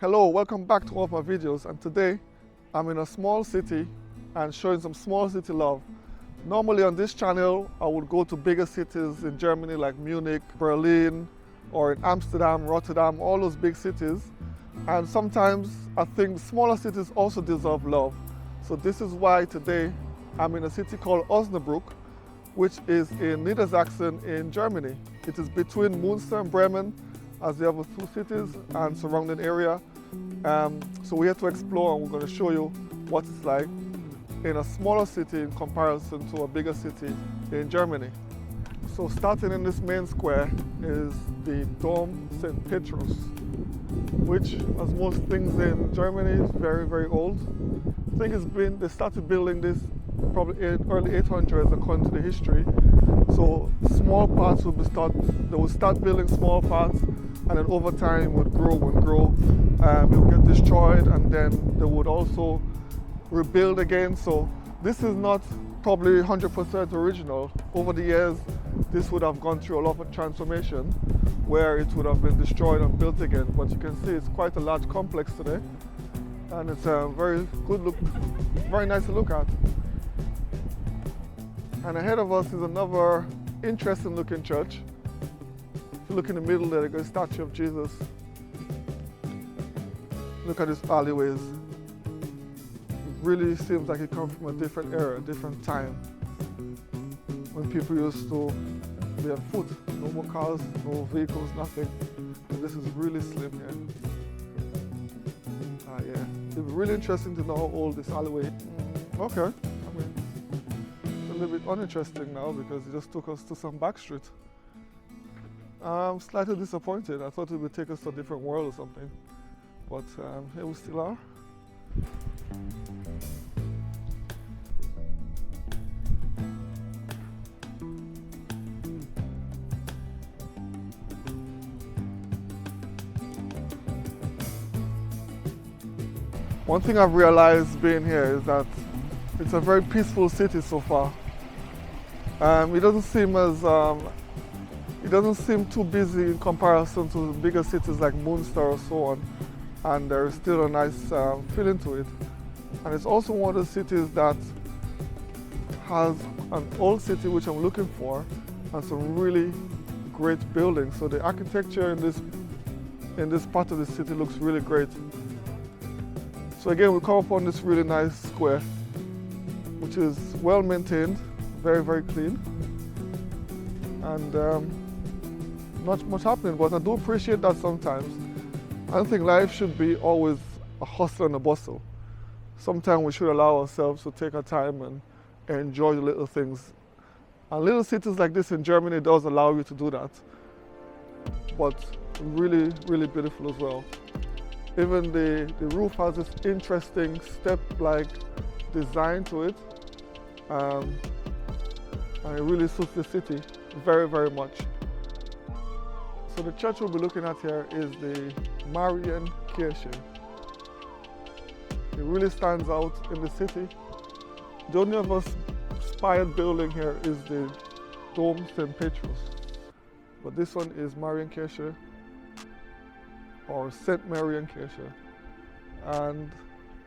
Hello, welcome back to all of my videos, and today I'm in a small city and showing some small city love. Normally on this channel I would go to bigger cities in Germany like Munich, Berlin, or in Amsterdam, Rotterdam, all those big cities. And sometimes I think smaller cities also deserve love. So this is why today I'm in a city called Osnabrück, which is in Niedersachsen in Germany. It is between Münster and Bremen, as the other two cities and surrounding area. So we're here to explore, and we're going to show you what it's like in a smaller city in comparison to a bigger city in Germany. So starting in this main square is the Dome St. Petrus, which, as most things in Germany, is very, very old. I think they started building this probably in early 800s according to the history. So small parts they would start building small parts, and then over time would grow and grow. It would get destroyed, and then they would also rebuild again. So this is not probably 100% original. Over the years, this would have gone through a lot of transformation where it would have been destroyed and built again. But you can see it's quite a large complex today, and it's a very good look, very nice to look at. And ahead of us is another interesting looking church. If you look in the middle there, there's a statue of Jesus. Look at these alleyways. It really seems like it comes from a different era, a different time, when people used to be on foot. No more cars, no vehicles, nothing. And this is really slim here. Yeah. It'd be really interesting to know how old this alleyway is. Okay. A little bit uninteresting now because it just took us to some back street. I'm slightly disappointed. I thought it would take us to a different world or something, but here we still are. One thing I've realized being here is that it's a very peaceful city so far. It doesn't seem too busy in comparison to bigger cities like Münster or so on, and there is still a nice feeling to it. And it's also one of the cities that has an old city, which I'm looking for, and some really great buildings. So the architecture in this part of the city looks really great. So again, we come upon this really nice square, which is well maintained, very, very clean, and not much happening, but I do appreciate that sometimes. I don't think life should be always a hustle and a bustle. Sometimes we should allow ourselves to take our time and enjoy the little things. And little cities like this in Germany does allow you to do that, but really, really beautiful as well. Even the roof has this interesting step-like design to it. And it really suits the city very, very much. So the church we'll be looking at here is the Marien. It really stands out in the city. The only other inspired building here is the Dome St. Petrus. But this one is Marienkirche, or St. Marienkirche. And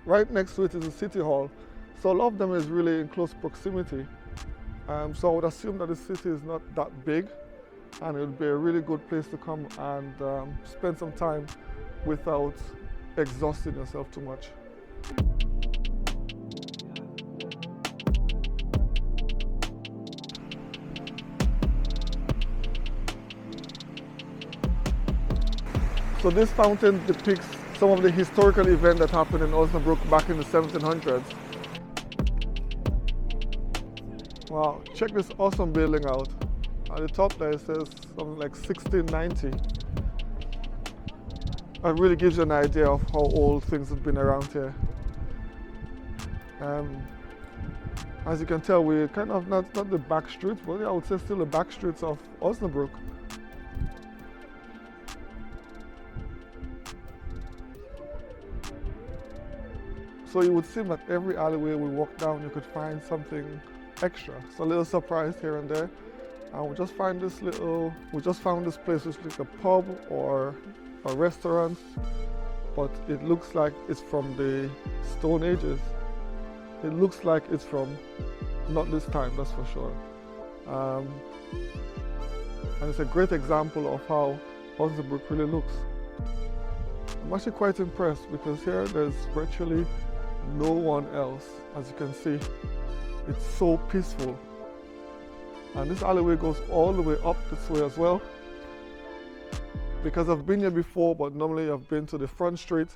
right next to it is the City Hall. So a lot of them is really in close proximity. So I would assume that the city is not that big, and it would be a really good place to come and spend some time without exhausting yourself too much. So this fountain depicts some of the historical events that happened in Osnabrück back in the 1700s. Wow, check this awesome building out. At the top there it says something like 1690. It really gives you an idea of how old things have been around here. As you can tell, we're kind of not the back streets, but I would say still the back streets of Osnabrück. So you would see that every alleyway we walk down, you could find something extra. So a little surprise here and there. And we just found this place, which is like a pub or a restaurant. but it looks like it's from the Stone Ages. It looks like it's from not this time, that's for sure. And it's a great example of how Osnabrück really looks. I'm actually quite impressed because here there's virtually no one else. As you can see, it's so peaceful. And this alleyway goes all the way up this way as well. Because I've been here before, but normally I've been to the front street,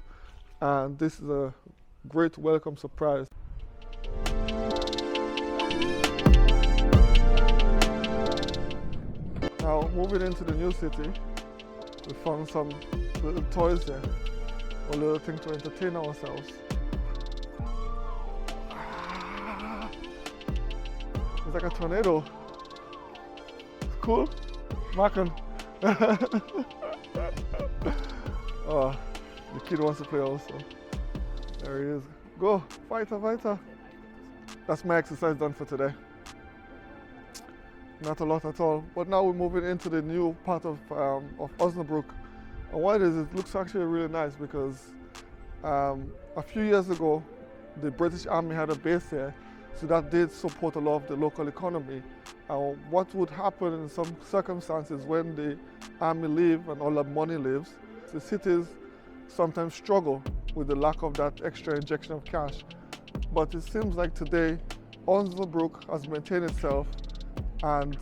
and this is a great welcome surprise. Now, moving into the new city, we found some little toys here, a little thing to entertain ourselves. It's like a tornado. It's cool. Marken. Oh, the kid wants to play also. There he is. Go, fighter, fighter. That's my exercise done for today. Not a lot at all. But now we're moving into the new part of Osnabrück. And what it looks actually really nice because a few years ago, the British Army had a base here, so that did support a lot of the local economy. What would happen in some circumstances when the army leave and all that money leaves, the cities sometimes struggle with the lack of that extra injection of cash. But it seems like today, Osnabrück has maintained itself and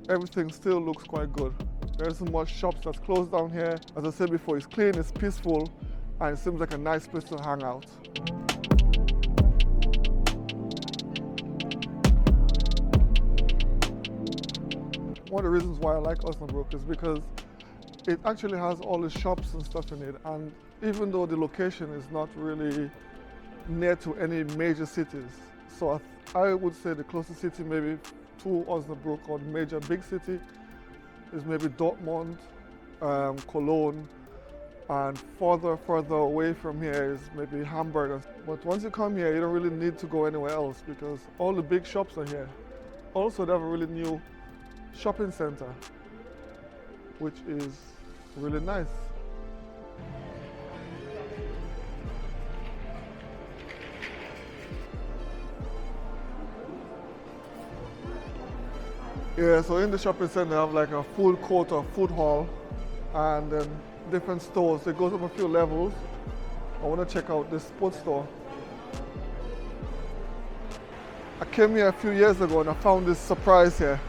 everything still looks quite good. There isn't much shops that's closed down here. As I said before, it's clean, it's peaceful, and it seems like a nice place to hang out. One of the reasons why I like Osnabrück is because it actually has all the shops and stuff in it, and even though the location is not really near to any major cities, so I would say the closest city maybe to Osnabrück or major big city is maybe Dortmund, Cologne, and further away from here is maybe Hamburg. But once you come here, you don't really need to go anywhere else because all the big shops are here. Also, they have a really new shopping center, which is really nice. Yeah, so in the shopping center, they have like a full court or food hall and then different stores. It goes up a few levels. I want to check out this sports store. I came here a few years ago and I found this surprise here.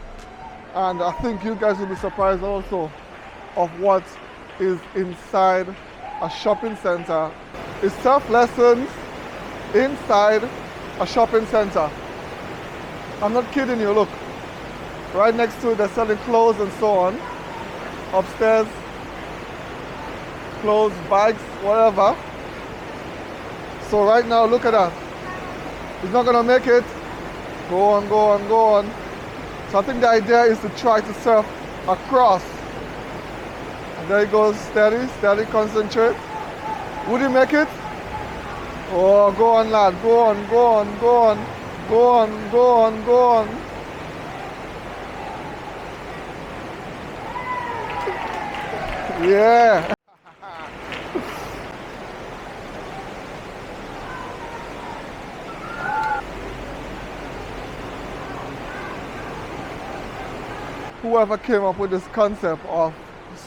And I think you guys will be surprised also of what is inside a shopping center. It's surf lessons inside a shopping center. I'm not kidding you, look. Right next to it, they're selling clothes and so on. Upstairs, clothes, bags, whatever. So right now, look at that. He's not gonna make it. Go on, go on, go on. So I think the idea is to try to surf across. And there he goes, steady, steady, concentrate. Would he make it? Oh, go on, lad, go on, go on, go on, go on, go on, go on. Yeah. Whoever came up with this concept of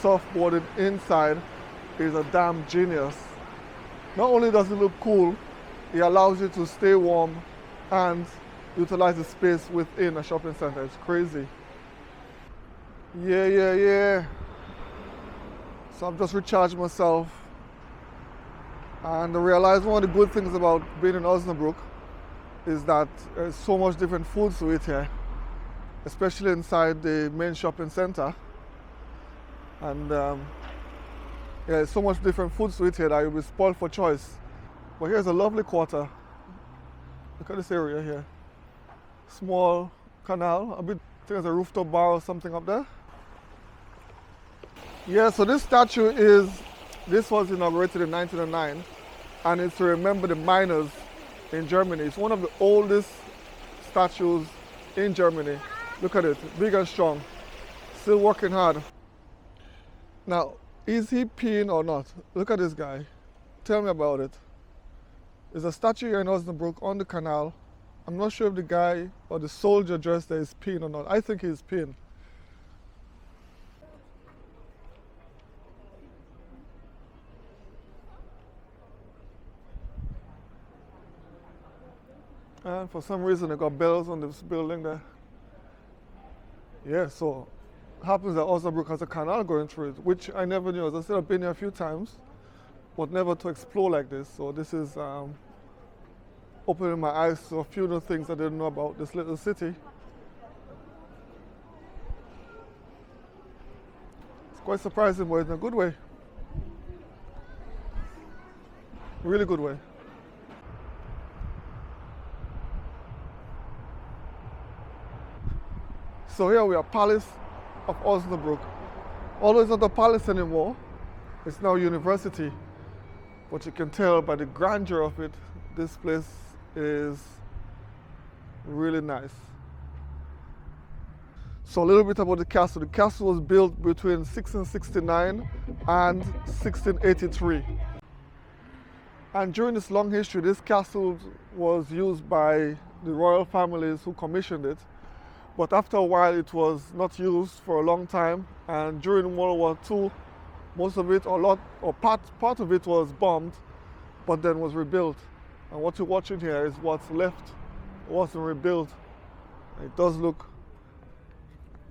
surfboarding inside is a damn genius. Not only does it look cool, it allows you to stay warm and utilize the space within a shopping center. It's crazy. Yeah. So I've just recharged myself and I realized one of the good things about being in Osnabrück is that there's so much different foods to eat here, especially inside the main shopping center. And yeah, there's so much different foods to eat here that you'll be spoiled for choice. But here's a lovely quarter. Look at this area here. Small canal, I think there's a rooftop bar or something up there. Yeah, so this was inaugurated in 1909 and it's to remember the miners in Germany. It's one of the oldest statues in Germany. Look at it, big and strong, still working hard. Now, is he peeing or not? Look at this guy. Tell me about it. There's a statue here in Osnabrück on the canal. I'm not sure if the guy or the soldier dressed there is pinned or not. I think he's pinned. And for some reason they got bells on this building there. Yeah, so it happens that Osnabrück has a canal going through it, which I never knew. As I said, I've been here a few times, but never to explore like this. So this is opening my eyes to a few new things I didn't know about this little city. It's quite surprising, but in a good way. Really good way. So here we are, Palace of Osnabrück. Although it's not a palace anymore, it's now a university. But you can tell by the grandeur of it, this place is really nice. So a little bit about the castle. The castle was built between 1669 and 1683. And during this long history, this castle was used by the royal families who commissioned it. But after a while, it was not used for a long time. And during World War II, most of it, part of it was bombed, but then was rebuilt. And what you're watching here is what's left. It wasn't rebuilt. It does look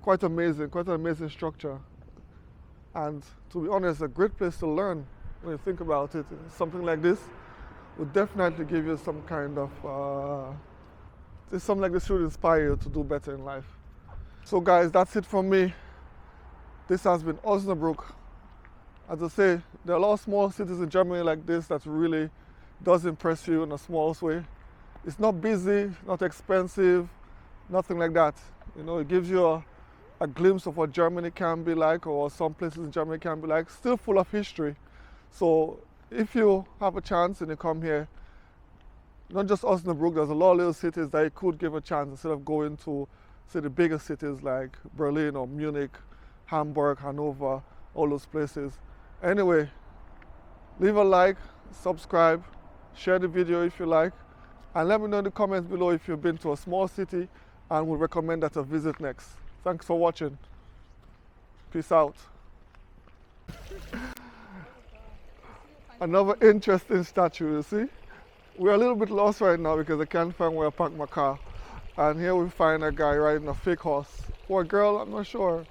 quite amazing, quite an amazing structure. And to be honest, a great place to learn when you think about it. Something like this would definitely give you some kind of, something like this should inspire you to do better in life. So guys, that's it from me. This has been Osnabrück. As I say, there are a lot of small cities in Germany like this that really does impress you in a small way. It's not busy, not expensive, nothing like that. You know, it gives you a glimpse of what Germany can be like, or some places in Germany can be like, still full of history. So if you have a chance and you come here, not just Osnabrück, there's a lot of little cities that you could give a chance instead of going to, say, the bigger cities like Berlin or Munich, Hamburg, Hanover, all those places. Anyway, leave a like, subscribe, share the video if you like, and let me know in the comments below if you've been to a small city and would recommend that I visit next. Thanks for watching. Peace out. Another interesting statue, you see? We're a little bit lost right now because I can't find where I park my car. And here we find a guy riding a fake horse. Or a girl, I'm not sure.